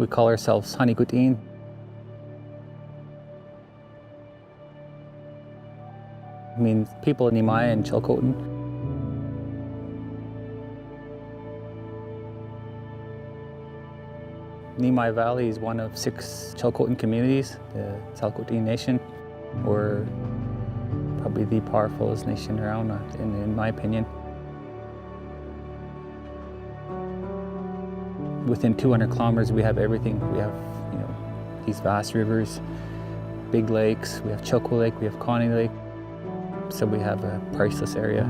We call ourselves Xeni Gwet'in. It means people in Nimai and Chilcotin. Nimai Valley is one of 6 Chilcotin communities, the Chilcotin Nation. We're probably the powerfulest nation around, in my opinion. Within 200 kilometers, we have everything. We have, these vast rivers, big lakes. We have Chilco Lake, we have Connie Lake. So we have a priceless area.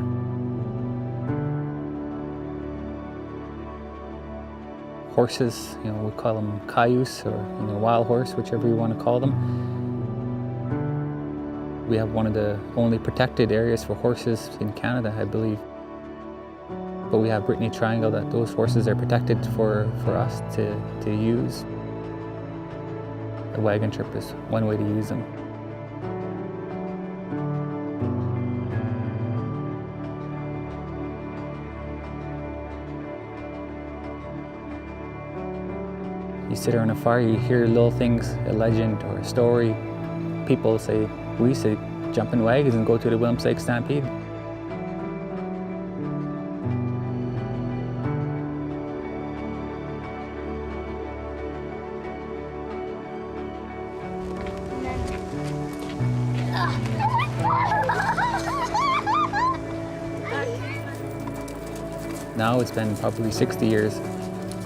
Horses, we call them cayuse or wild horse, whichever you want to call them. We have one of the only protected areas for horses in Canada, I believe. But we have Brittany Triangle that those horses are protected for us to use. A wagon trip is one way to use them. You sit around a fire, you hear little things, a legend or a story. People say, we used to jump in wagons and go to the Williams Lake Stampede. Now it's been probably 60 years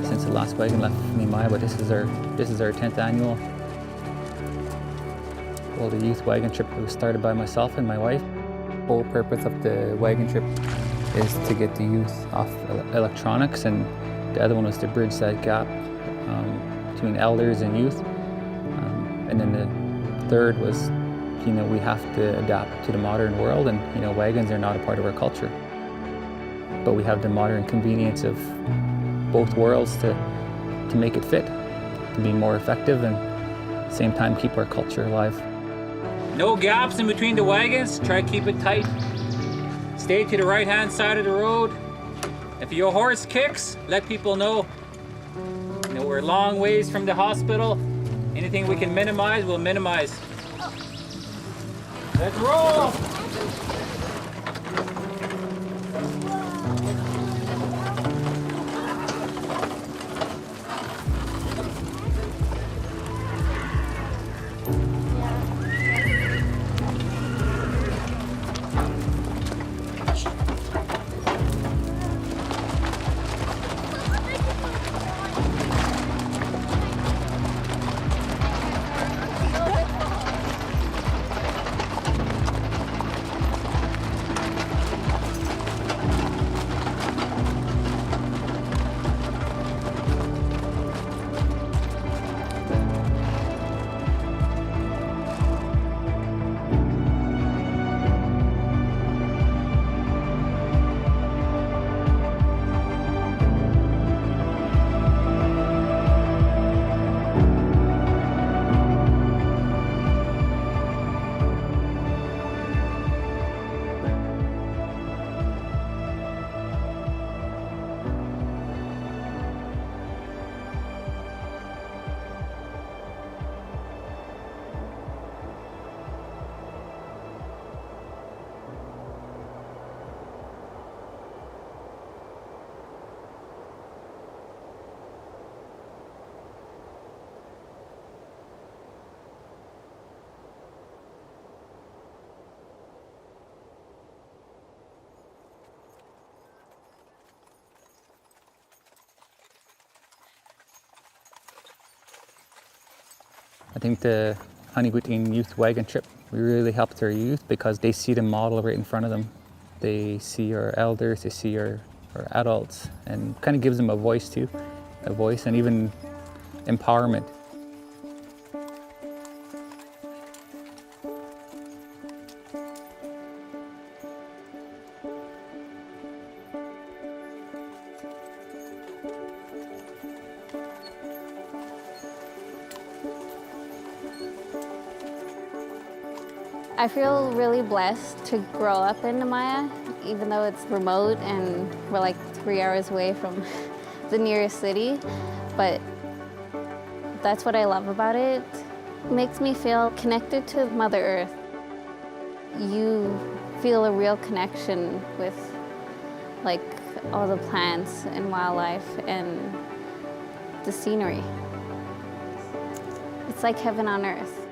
since the last wagon left Nimai, but this is our 10th annual. Well, the youth wagon trip was started by myself and my wife. The whole purpose of the wagon trip is to get the youth off electronics, and the other one was to bridge that gap between elders and youth. And then the third was, we have to adapt to the modern world, and wagons are not a part of our culture. But we have the modern convenience of both worlds to make it fit, to be more effective and at the same time keep our culture alive. No gaps in between the wagons, try to keep it tight. Stay to the right hand side of the road. If your horse kicks, let people know. We're a long ways from the hospital. Anything we can minimize, we'll minimize. Let's roll! I think the Xeni Gwet'in youth wagon trip, we really helped our youth because they see the model right in front of them. They see our elders, they see our adults, and kind of gives them a voice too, a voice and even empowerment. I feel really blessed to grow up in Nimai, even though it's remote and we're like 3 hours away from the nearest city. But That's what I love about it. It makes me feel connected to Mother Earth. You feel a real connection with like all the plants and wildlife and the scenery. It's like heaven on earth.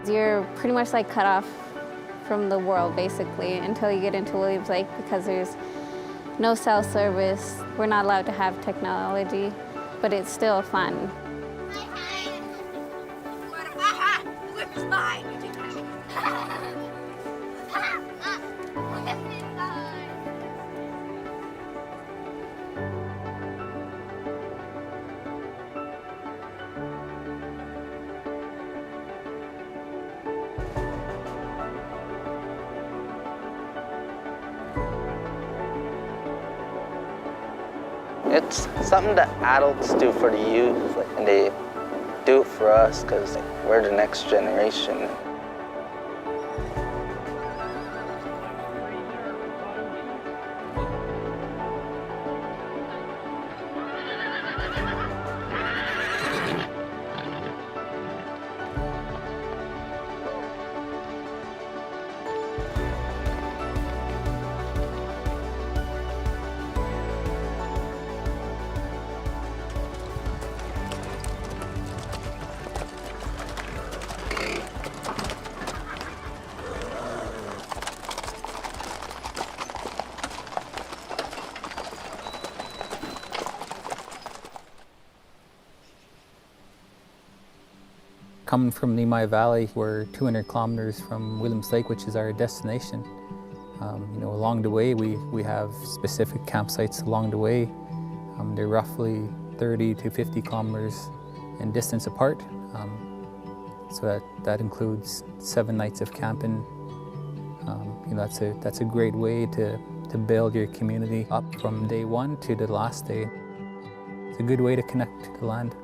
You're pretty much like cut off from the world basically until you get into Williams Lake because there's no cell service. We're not allowed to have technology, but it's still fun. It's something that adults do for the youth, and they do it for us because we're the next generation. Coming from Nemai Valley, we're 200 kilometers from Williams Lake, which is our destination. Along the way, we have specific campsites along the way. They're roughly 30 to 50 kilometers in distance apart. So that includes 7 nights of camping. That's a great way to build your community up from day one to the last day. It's a good way to connect to the land.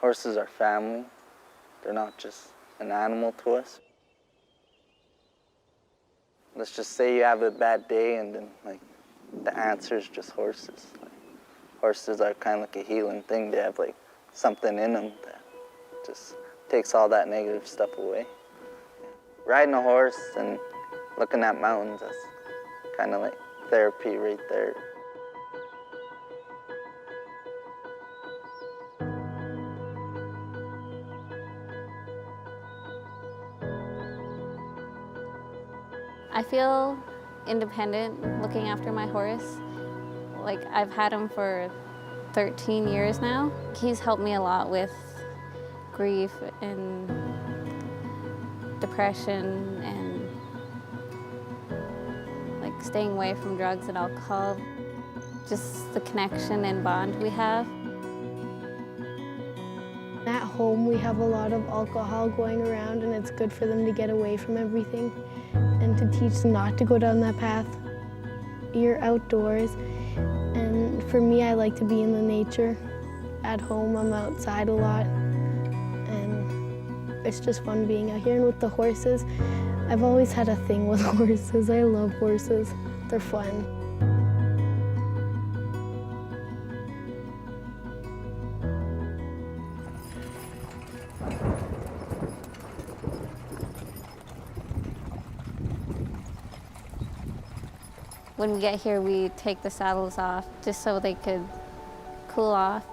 Horses are family. They're not just an animal to us. Let's just say you have a bad day and then the answer is just horses. Horses are kind of like a healing thing. They have something in them that just takes all that negative stuff away. Riding a horse and looking at mountains, that's kind of like therapy right there. I feel independent looking after my horse. I've had him for 13 years now. He's helped me a lot with grief and depression and staying away from drugs and alcohol. Just the connection and bond we have. At home we have a lot of alcohol going around and it's good for them to get away from everything and to teach them not to go down that path. You're outdoors, and for me I like to be in the nature. At home I'm outside a lot and it's just fun being out here. And with the horses, I've always had a thing with horses. I love horses. They're fun. When we get here, we take the saddles off just so they could cool off.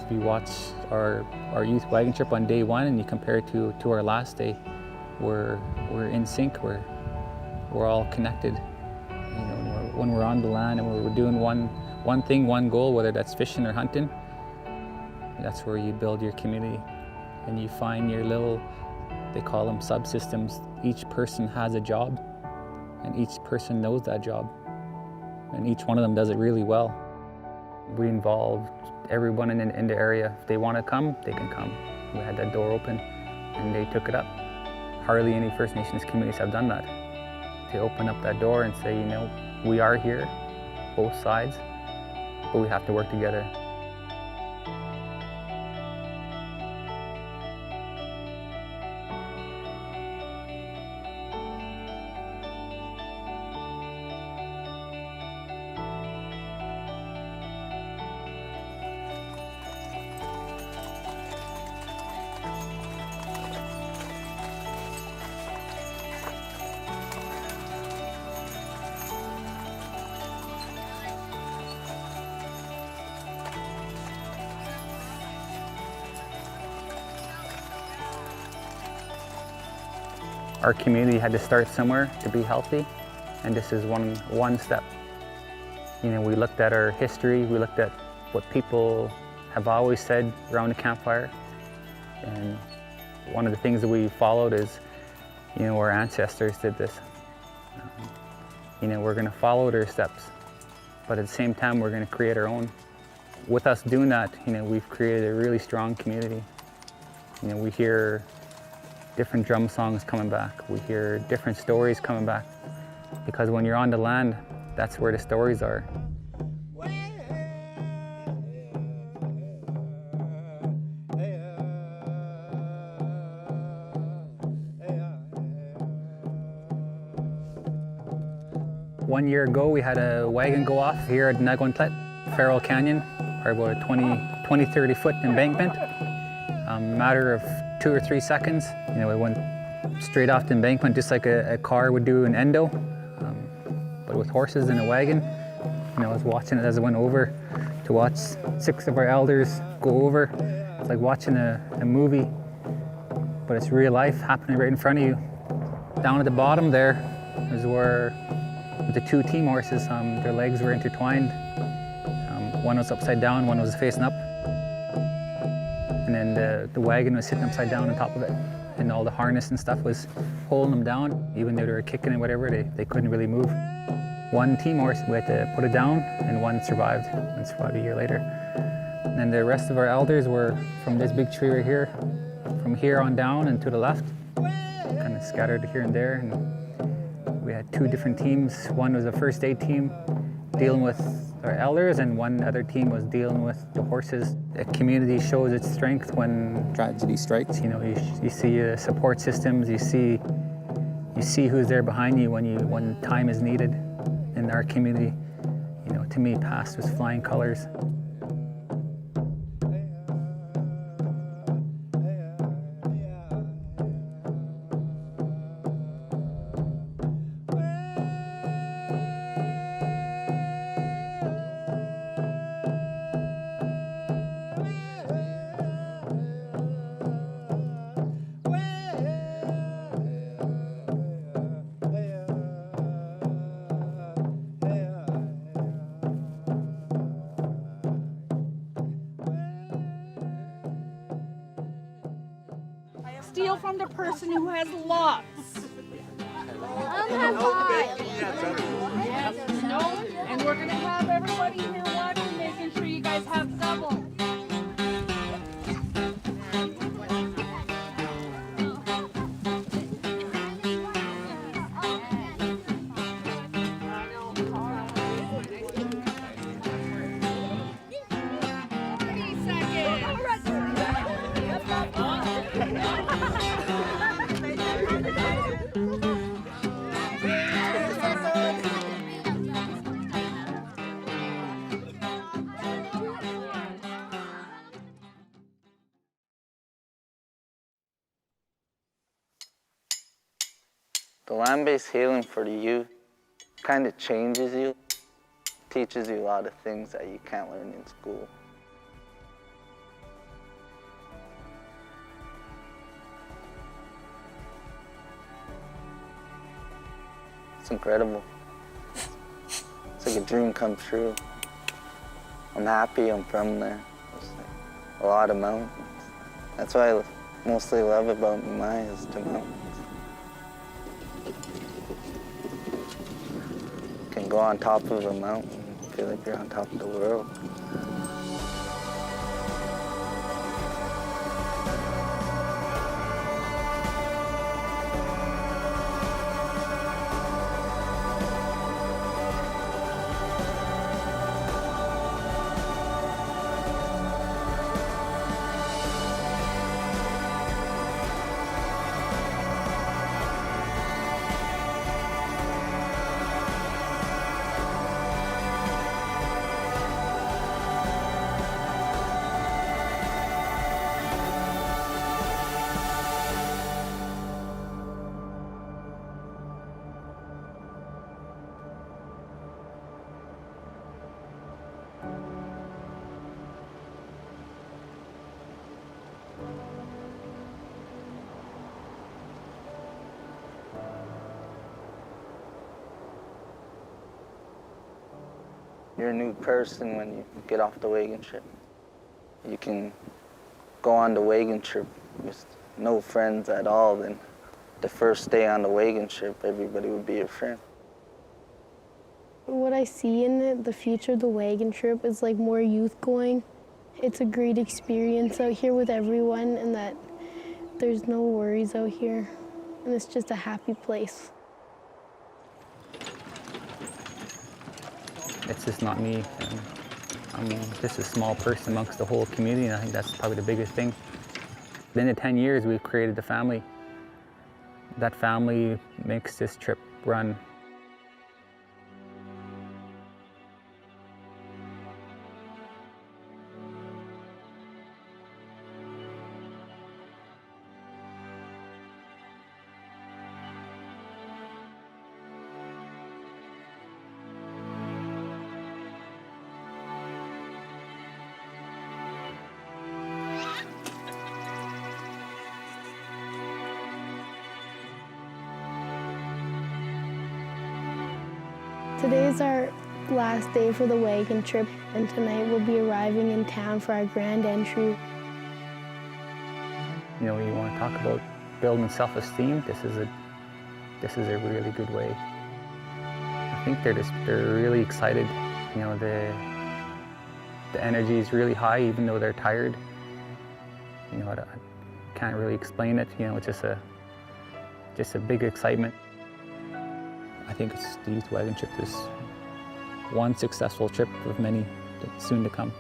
If you watch our youth wagon trip on day one and you compare it to our last day, we're in sync. We're all connected. You know, when we're on the land and we're doing one thing, one goal, whether that's fishing or hunting, that's where you build your community and you find your little, they call them subsystems. Each person has a job and each person knows that job and each one of them does it really well. We involved everyone in the area. If they want to come, they can come. We had that door open and they took it up. Hardly any First Nations communities have done that. To open up that door and say, you know, we are here, both sides, but we have to work together. Our community had to start somewhere to be healthy, and this is one step. You know, we looked at our history, we looked at what people have always said around the campfire, and one of the things that we followed is, you know, our ancestors did this. You know, we're going to follow their steps, but at the same time, we're going to create our own. With us doing that, you know, we've created a really strong community. You know, we hear different drum songs coming back. We hear different stories coming back. Because when you're on the land, that's where the stories are. One year ago, we had a wagon go off here at Nagwantlet, Farrell Canyon, or about a 20-30 foot embankment. Matter of 2 or 3 seconds, you know, it went straight off the embankment just like a car would do an endo. But with horses in a wagon, you know, I was watching it as it went over. To watch 6 of our elders go over, it's like watching a movie, but it's real life happening right in front of you. Down at the bottom there is where the 2 team horses, their legs were intertwined. One was upside down, one was facing up. And then the wagon was sitting upside down on top of it. And all the harness and stuff was holding them down. Even though they were kicking and whatever, they couldn't really move. One team horse, we had to put it down, and one survived a year later. And the rest of our elders were from this big tree right here, from here on down and to the left, kind of scattered here and there. And we had 2 different teams. One was a first aid team dealing with our elders, and one other team was dealing with the horses. A community shows its strength when tragedy strikes. You know, you see support systems, you see who's there behind you when time is needed. In our community, you know, to me, past was flying colors. Steal from the person who has lots. No, and we're gonna have everybody here watching, making sure you guys have double. The land-based healing for the youth kind of changes you, teaches you a lot of things that you can't learn in school. It's incredible. It's like a dream come true. I'm happy I'm from there. There's like a lot of mountains. That's what I mostly love about Maya is the mountains. You can go on top of a mountain and feel like you're on top of the world. You're a new person when you get off the wagon trip. You can go on the wagon trip with no friends at all, then the first day on the wagon trip, everybody would be your friend. What I see in it, the future of the wagon trip is like more youth going. It's a great experience out here with everyone, and that there's no worries out here, and it's just a happy place. It's just not me. I'm just a small person amongst the whole community, and I think that's probably the biggest thing. In the 10 years, we've created a family. That family makes this trip run. Today's our last day for the wagon trip, and tonight we'll be arriving in town for our grand entry. You know, you want to talk about building self-esteem, this is a really good way. I think they're really excited. You know, The energy is really high, even though they're tired. You know, I can't really explain it. You know, it's just a big excitement. I think the youth wagon trip is one successful trip of many soon to come.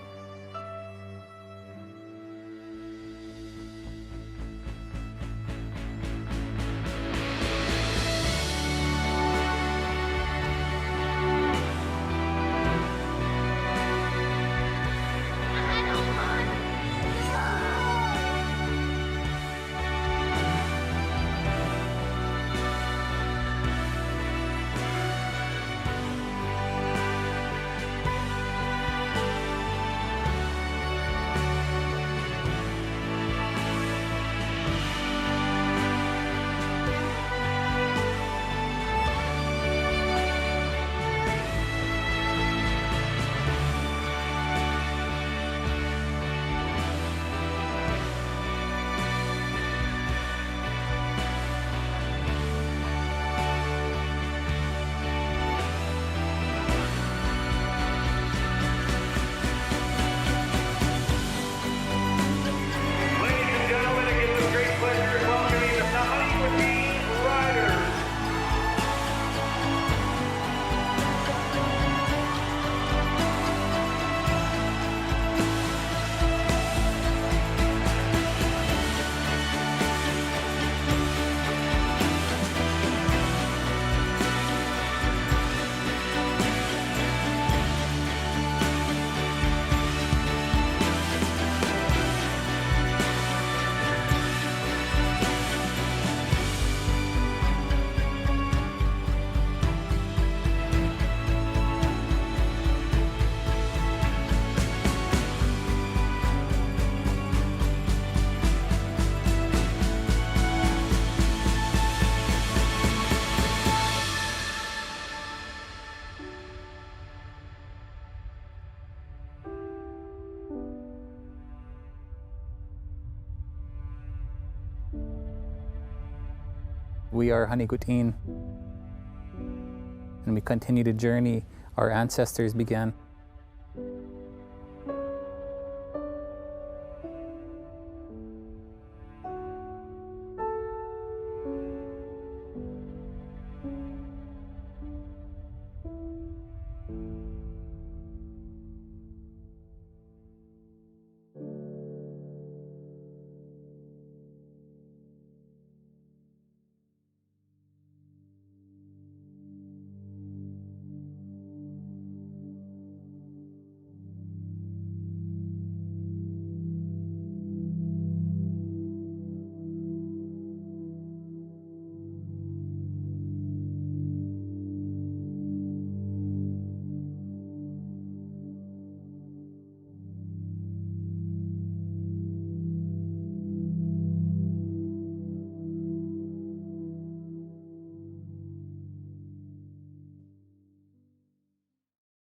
We are Xeni Gwet'in, and we continue the journey our ancestors began.